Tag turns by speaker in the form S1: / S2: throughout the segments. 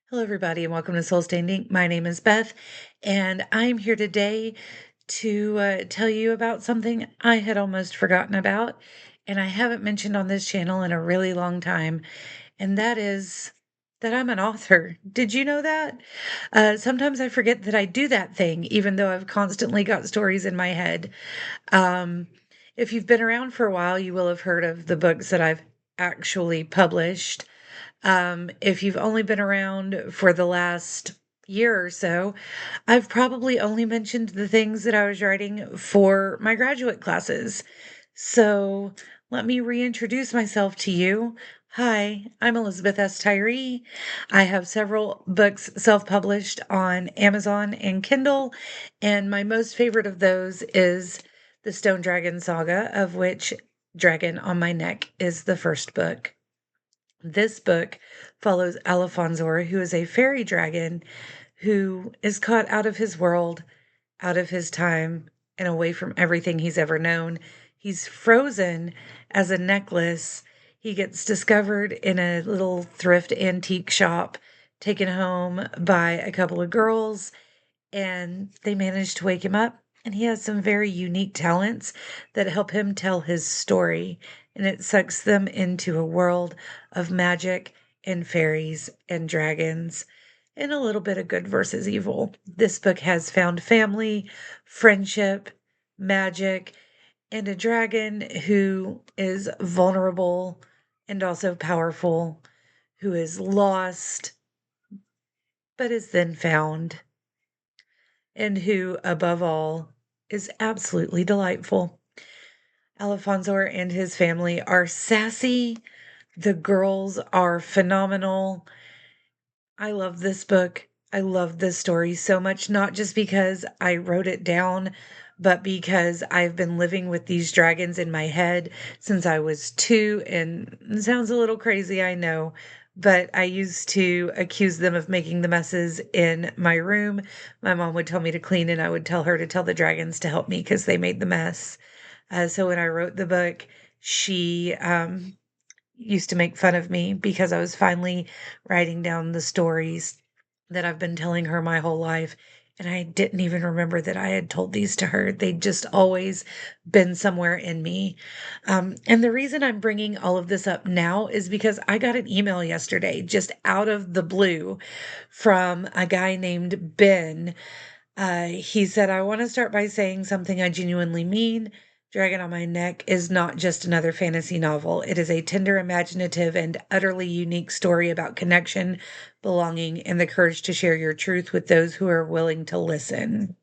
S1: Hello, everybody, and welcome to Soul Standing. My name is Beth, and I'm here today to tell you about something I had almost forgotten about, and I haven't mentioned on this channel in a really long time, and that is that I'm an author. Did you know that? Sometimes I forget that I do that thing, even though I've constantly got stories in my head. Um, if you've been around for a while, you will have heard of the books that I've actually published. If you've only been around for the last year or so, I've probably only mentioned the things that I was writing for my graduate classes. So let me reintroduce myself to you. Hi, I'm Elizabeth S. Tyree. I have several books self published on Amazon and Kindle, and my most favorite of those is the Stone Dragon Saga, of which Dragon on My Neck is the first book. This book follows Alfonso, who is a fairy dragon who is caught out of his world, out of his time, and away from everything he's ever known. He's frozen as a necklace. He gets discovered in a little thrift antique shop, taken home by a couple of girls, and they manage to wake him up. And he has some very unique talents that help him tell his story. And it sucks them into a world of magic and fairies and dragons and a little bit of good versus evil. This book has found family, friendship, magic, and a dragon who is vulnerable and also powerful, who is lost but is then found, and who, above all, is absolutely delightful. Alfonso and his family are sassy. The girls are phenomenal. I love this book. I love this story so much, not just because I wrote it down, but because I've been living with these dragons in my head since I was 2. And it sounds a little crazy, I know, but I used to accuse them of making the messes in my room. My mom would tell me to clean, and I would tell her to tell the dragons to help me because they made the mess. So when I wrote the book, she used to make fun of me because I was finally writing down the stories that I've been telling her my whole life. And I didn't even remember that I had told these to her. They'd just always been somewhere in me. And the reason I'm bringing all of this up now is because I got an email yesterday, just out of the blue, from a guy named Ben. He said, I want to start by saying something I genuinely mean. Dragon on My Neck is not just another fantasy novel. It is a tender, imaginative, and utterly unique story about connection, belonging, and the courage to share your truth with those who are willing to listen.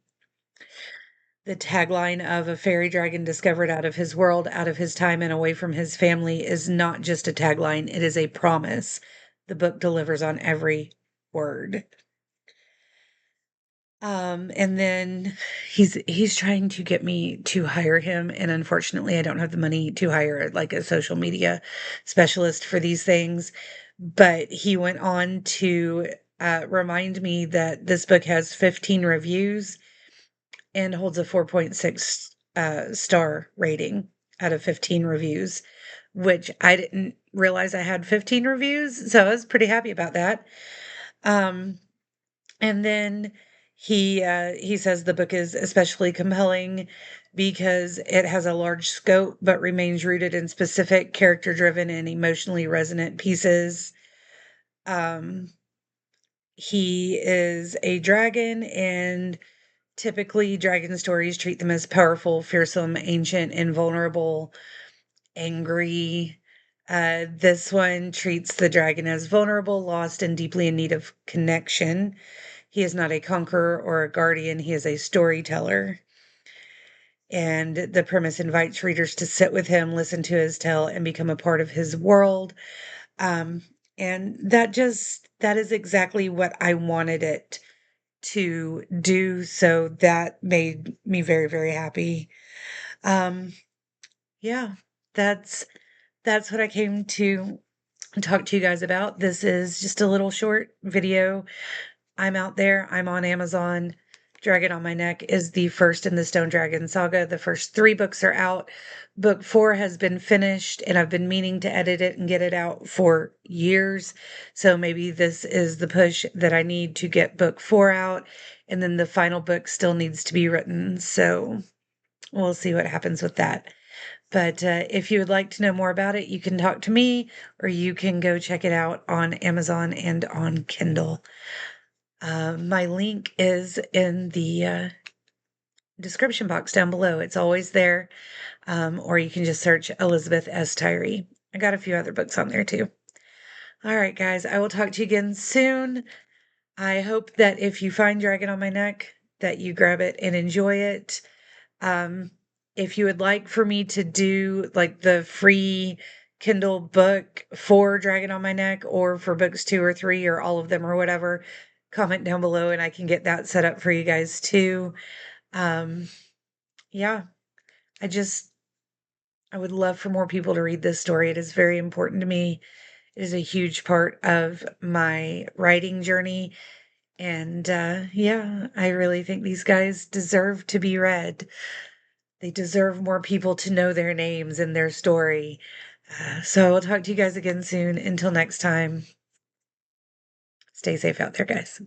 S1: The tagline of a fairy dragon discovered out of his world, out of his time, and away from his family is not just a tagline, it is a promise. The book delivers on every word. And then he's trying to get me to hire him, and unfortunately, I don't have the money to hire like a social media specialist for these things. But he went on to remind me that this book has 15 reviews and holds a 4.6 star rating out of 15 reviews, which I didn't realize I had 15 reviews, so I was pretty happy about that. Um, and then he says the book is especially compelling because it has a large scope but remains rooted in specific character-driven and emotionally resonant pieces. Um, he is a dragon, and typically dragon stories treat them as powerful, fearsome, ancient, and vulnerable, angry. This one treats the dragon as vulnerable, lost, and deeply in need of connection. He is not a conqueror or a guardian, he is a storyteller. And the premise invites readers to sit with him, listen to his tale, and become a part of his world. Um, and that is exactly what I wanted it to do. So that made me very, very happy. Um, yeah, that's that's what I came to talk to you guys about. This is just a little short video. I'm out there. I'm on Amazon. Dragon on My Neck is the first in the Stone Dragon saga. The first 3 books are out. Book 4 has been finished, and I've been meaning to edit it and get it out for years. So maybe this is the push that I need to get book 4 out, and then the final book still needs to be written. So we'll see what happens with that. But if you would like to know more about it, you can talk to me or you can go check it out on Amazon and on Kindle. My link is in the description box down below. It's always there. Or you can just search Elizabeth S. Tyree. I got a few other books on there too. All right, guys, I will talk to you again soon. I hope that if you find Dragon on My Neck, that you grab it and enjoy it. Um, if you would like for me to do like the free Kindle book for Dragon on My Neck or for books 2 or 3 or all of them or whatever, comment down below and I can get that set up for you guys too. Um, yeah, I just, I would love for more people to read this story. It is very important to me. It is a huge part of my writing journey. And yeah, I really think these guys deserve to be read. They deserve more people to know their names and their story. So I will talk to you guys again soon. Until next time, stay safe out there, guys.